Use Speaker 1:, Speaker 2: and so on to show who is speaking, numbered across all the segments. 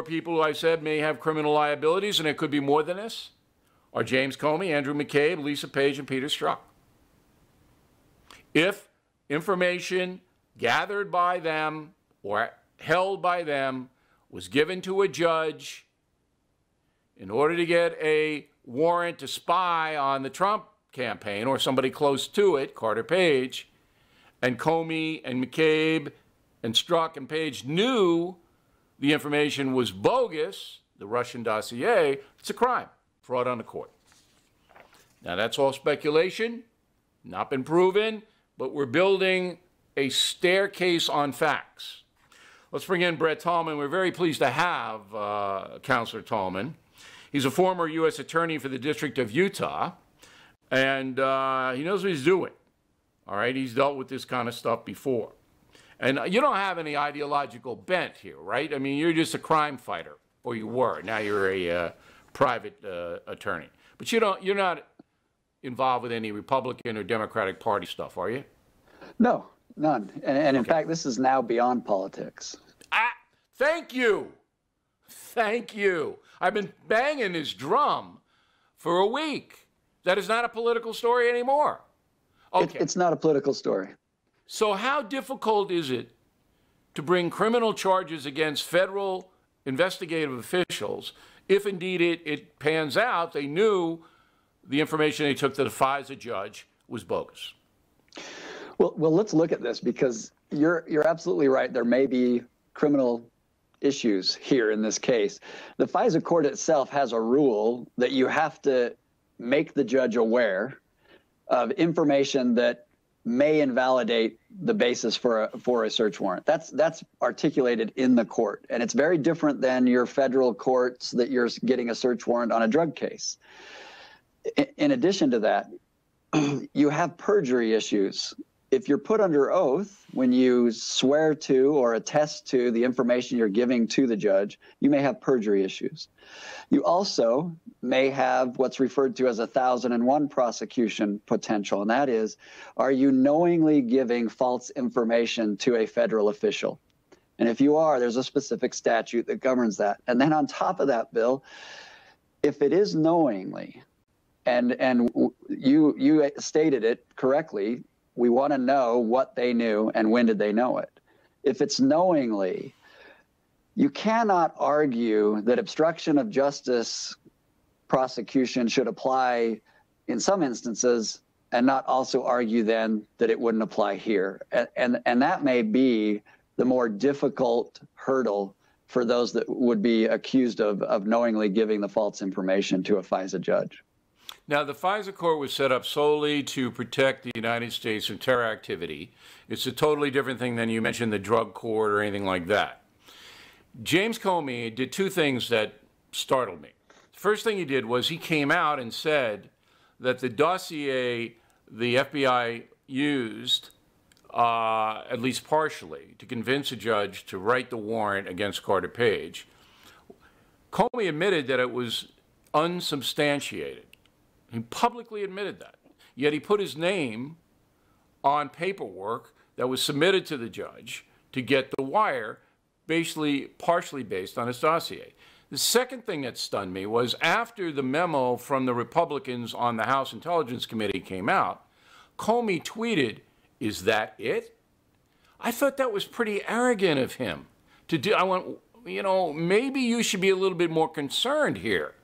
Speaker 1: people who I said may have criminal liabilities, and it could be more than this, are James Comey, Andrew McCabe, Lisa Page, and Peter Strzok. If information gathered by them or held by them was given to a judge in order to get a warrant to spy on the Trump campaign or somebody close to it, Carter Page, and Comey and McCabe and Strzok and Page knew the information was bogus, the Russian dossier, it's a crime, fraud on the court. Now that's all speculation, not been proven, but we're building a staircase on facts. Let's bring in Brett Tallman. We're very pleased to have Counselor Tallman. He's a former U.S. attorney for the District of Utah, and he knows what he's doing. All right, he's dealt with this kind of stuff before. And you don't have any ideological bent here, right? I mean, you're just a crime fighter, or you were. Now you're a private attorney. But you're not involved with any Republican or Democratic Party stuff, are you?
Speaker 2: No, none. And in fact, this is now beyond politics.
Speaker 1: Thank you. Thank you. I've been banging this drum for a week. That is not a political story anymore. Okay.
Speaker 2: It's not a political story.
Speaker 1: So how difficult is it to bring criminal charges against federal investigative officials if indeed it pans out they knew the information they took to the FISA judge was bogus?
Speaker 2: Well, let's look at this, because you're absolutely right. There may be criminal issues here in this case. The FISA court itself has a rule that you have to make the judge aware of information that may invalidate the basis for a search warrant. That's articulated in the court, and it's very different than your federal courts that you're getting a search warrant on a drug case. In addition to that, you have perjury issues. If you're put under oath, when you swear to or attest to the information you're giving to the judge, you may have perjury issues. You also may have what's referred to as a 1001 prosecution potential, and that is, are you knowingly giving false information to a federal official? And if you are, there's a specific statute that governs that. And then on top of that, Bill, if it is knowingly, and you stated it correctly, we want to know what they knew and when did they know it. If it's knowingly, you cannot argue that obstruction of justice prosecution should apply in some instances and not also argue then that it wouldn't apply here. And that may be the more difficult hurdle for those that would be accused of knowingly giving the false information to a FISA judge.
Speaker 1: Now, the FISA court was set up solely to protect the United States from terror activity. It's a totally different thing than you mentioned the drug court or anything like that. James Comey did two things that startled me. The first thing he did was he came out and said that the dossier the FBI used, at least partially, to convince a judge to write the warrant against Carter Page, Comey admitted that it was unsubstantiated. He publicly admitted that. Yet he put his name on paperwork that was submitted to the judge to get the wire, basically partially based on his dossier. The second thing that stunned me was after the memo from the Republicans on the House Intelligence Committee came out, Comey tweeted, "Is that it?" I thought that was pretty arrogant of him to do. I went, you know, maybe you should be a little bit more concerned here,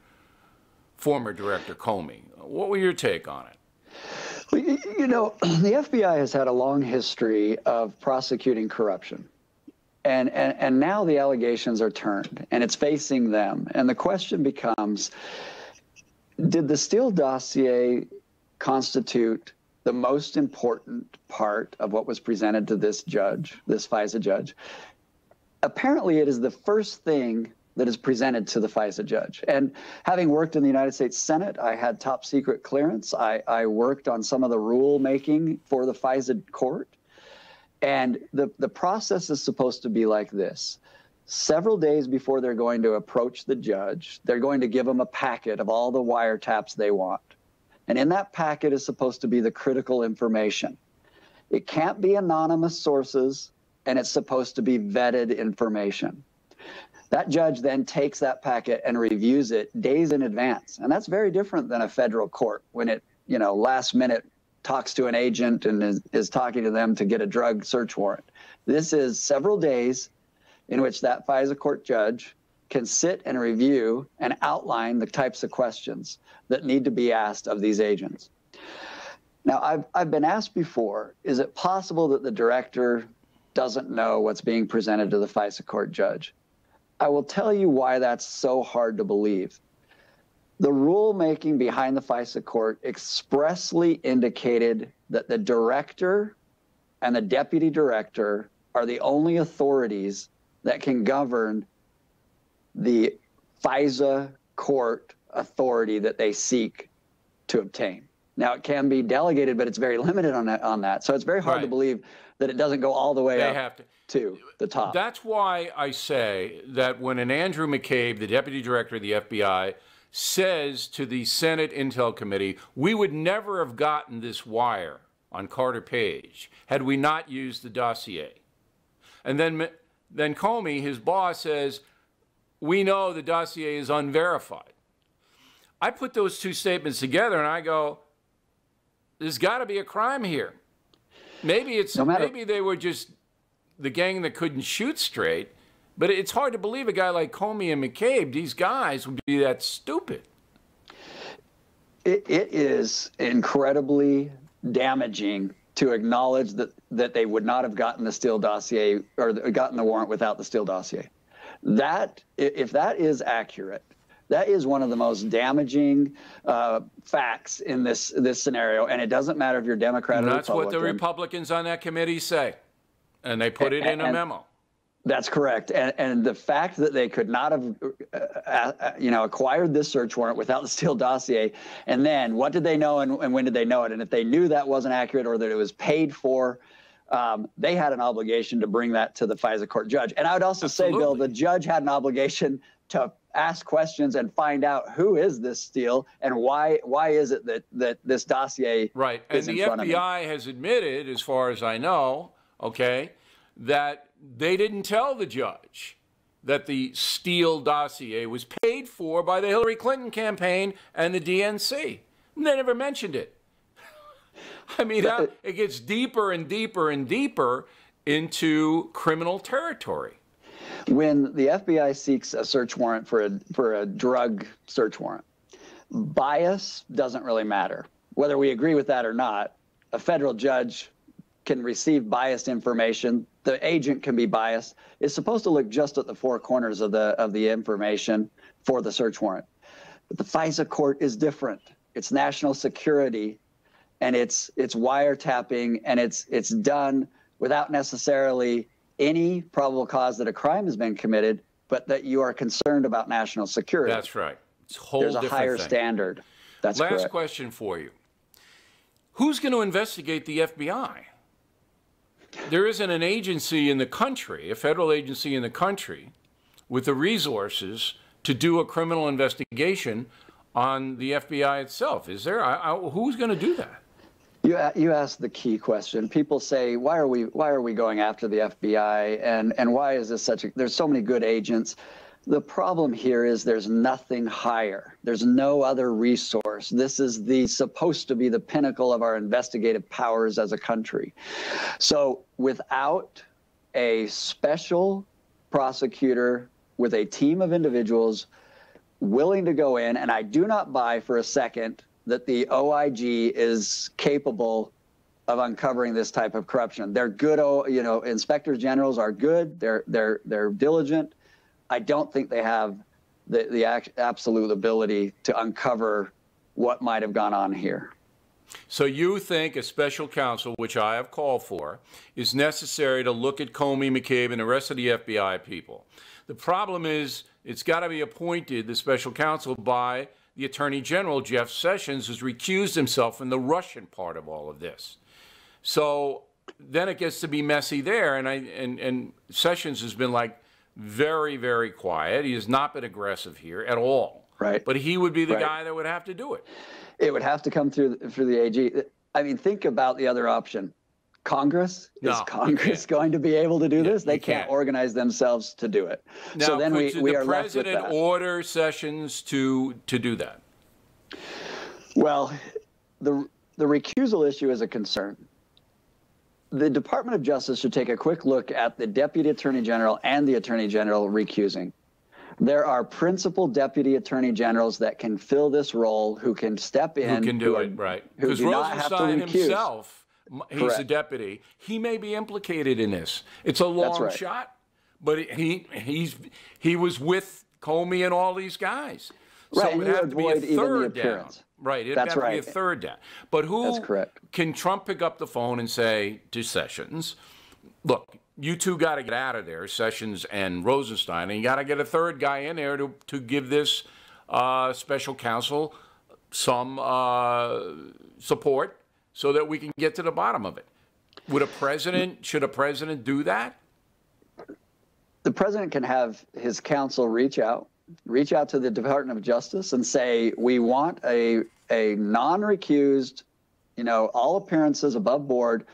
Speaker 1: former Director Comey. What were your take on it?
Speaker 2: Well, you know, the FBI has had a long history of prosecuting corruption. And now the allegations are turned, and it's facing them. And the question becomes, did the Steele dossier constitute the most important part of what was presented to this judge, this FISA judge? Apparently, it is the first thing that is presented to the FISA judge. And having worked in the United States Senate, I had top secret clearance. I worked on some of the rulemaking for the FISA court. And the process is supposed to be like this. Several days before they're going to approach the judge, they're going to give them a packet of all the wiretaps they want. And in that packet is supposed to be the critical information. It can't be anonymous sources, and it's supposed to be vetted information. That judge then takes that packet and reviews it days in advance. And that's very different than a federal court when it, last minute talks to an agent and is talking to them to get a drug search warrant. This is several days in which that FISA court judge can sit and review and outline the types of questions that need to be asked of these agents. Now, I've been asked before, is it possible that the director doesn't know what's being presented to the FISA court judge? I will tell you why that's so hard to believe. The rulemaking behind the FISA court expressly indicated that the director and the deputy director are the only authorities that can govern the FISA court authority that they seek to obtain. Now, it can be delegated, but it's very limited on that. So it's very hard to believe that it doesn't go all the way up to the top.
Speaker 1: That's why I say that when an Andrew McCabe, the deputy director of the FBI, says to the Senate Intel Committee, we would never have gotten this wire on Carter Page had we not used the dossier. And then Comey, his boss, says, we know the dossier is unverified. I put those two statements together and I go, there's got to be a crime here. Maybe maybe they were just the gang that couldn't shoot straight, but it's hard to believe a guy like Comey and McCabe, these guys, would be that stupid.
Speaker 2: It is incredibly damaging to acknowledge that they would not have gotten the Steele dossier or gotten the warrant without the Steele dossier. That, if that is accurate, that is one of the most damaging facts in this scenario, and it doesn't matter if you're Democrat or Republican.
Speaker 1: That's what the Republicans on that committee say, and they put it in a memo.
Speaker 2: That's correct, and the fact that they could not have, acquired this search warrant without the Steele dossier, and then what did they know and when did they know it? And if they knew that wasn't accurate or that it was paid for, they had an obligation to bring that to the FISA court judge. And I would also say, Bill, the judge had an obligation to ask questions and find out who is this Steele and why is it that this dossier is in front of me.
Speaker 1: And the FBI has admitted, as far as I know, that they didn't tell the judge that the Steele dossier was paid for by the Hillary Clinton campaign and the DNC. And they never mentioned it. I mean, it gets deeper and deeper and deeper into criminal territory.
Speaker 2: When the FBI seeks a search warrant for a drug search warrant, bias doesn't really matter. Whether we agree with that or not, a federal judge can receive biased information. The agent can be biased. It's supposed to look just at the four corners of the information for the search warrant. But the FISA court is different. It's national security, and it's wiretapping, and it's done without necessarily any probable cause that a crime has been committed, but that you are concerned about national security.
Speaker 1: That's right. It's a whole
Speaker 2: There's
Speaker 1: different
Speaker 2: a higher
Speaker 1: thing.
Speaker 2: standard. That's
Speaker 1: Last
Speaker 2: correct.
Speaker 1: question for you. Who's going to investigate the FBI? There isn't an agency in the country, a federal agency in the country, with the resources to do a criminal investigation on the FBI itself. Is there? Who's going to do that?
Speaker 2: You asked the key question. People say, why are we going after the FBI, and why is this such a? There's so many good agents. The problem here is there's nothing higher. There's no other resource. This is supposed to be the pinnacle of our investigative powers as a country. So without a special prosecutor with a team of individuals willing to go in, and I do not buy for a second that the OIG is capable of uncovering this type of corruption. They're good, inspectors generals are good. They're diligent. I don't think they have the absolute ability to uncover what might have gone on here.
Speaker 1: So you think a special counsel, which I have called for, is necessary to look at Comey, McCabe, and the rest of the FBI people. The problem is it's got to be appointed, the special counsel, by the Attorney General, Jeff Sessions, who's recused himself from the Russian part of all of this. So then it gets to be messy there, and Sessions has been like very, very quiet. He has not been aggressive here at all.
Speaker 2: Right.
Speaker 1: But he would be the guy that would have to do it.
Speaker 2: It would have to come through the AG. I mean, think about the other option. Congress?
Speaker 1: No,
Speaker 2: Is Congress going to be able to do this? They can't
Speaker 1: can't.
Speaker 2: organize themselves to do it.
Speaker 1: Now,
Speaker 2: so then
Speaker 1: could
Speaker 2: we
Speaker 1: the
Speaker 2: are left with
Speaker 1: president
Speaker 2: that.
Speaker 1: order Sessions to do that?
Speaker 2: Well, the recusal issue is a concern. The Department of Justice should take a quick look at the Deputy Attorney General and the Attorney General recusing. There are principal Deputy Attorney Generals that can fill this role, who can step in.
Speaker 1: Who can do it, right.
Speaker 2: Who
Speaker 1: Because
Speaker 2: do not have to
Speaker 1: Rosenstein
Speaker 2: recuse.
Speaker 1: himself, he's
Speaker 2: Correct.
Speaker 1: a deputy. He may be implicated in this. It's a long
Speaker 2: right.
Speaker 1: shot, but he was with Comey and all these guys. So
Speaker 2: Right, and
Speaker 1: it
Speaker 2: you
Speaker 1: would have to be a
Speaker 2: avoid even the
Speaker 1: third down.
Speaker 2: appearance.
Speaker 1: Right, it'd
Speaker 2: That's
Speaker 1: have to be a
Speaker 2: right.
Speaker 1: third down. But who
Speaker 2: That's correct.
Speaker 1: can Trump pick up the phone and say to Sessions, look, you two got to get out of there, Sessions and Rosenstein, and you got to get a third guy in there to give this special counsel some support so that we can get to the bottom of it. Should a president do that?
Speaker 2: The president can have his counsel reach out to the Department of Justice and say, we want a non-recused, all appearances above board,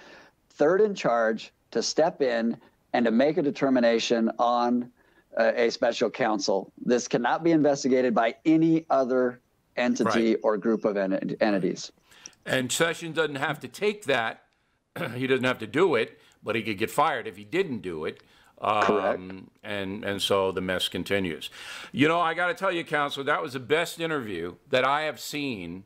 Speaker 2: third in charge to step in and to make a determination on a special counsel. This cannot be investigated by any other entity or group of entities.
Speaker 1: And Sessions doesn't have to take that. He doesn't have to do it, but he could get fired if he didn't do it.
Speaker 2: Correct.
Speaker 1: And so the mess continues. I got to tell you, Counselor, that was the best interview that I have seen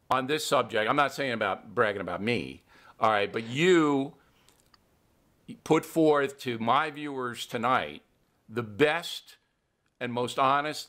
Speaker 1: on this subject. I'm not saying bragging about me, all right, but you put forth to my viewers tonight the best and most honest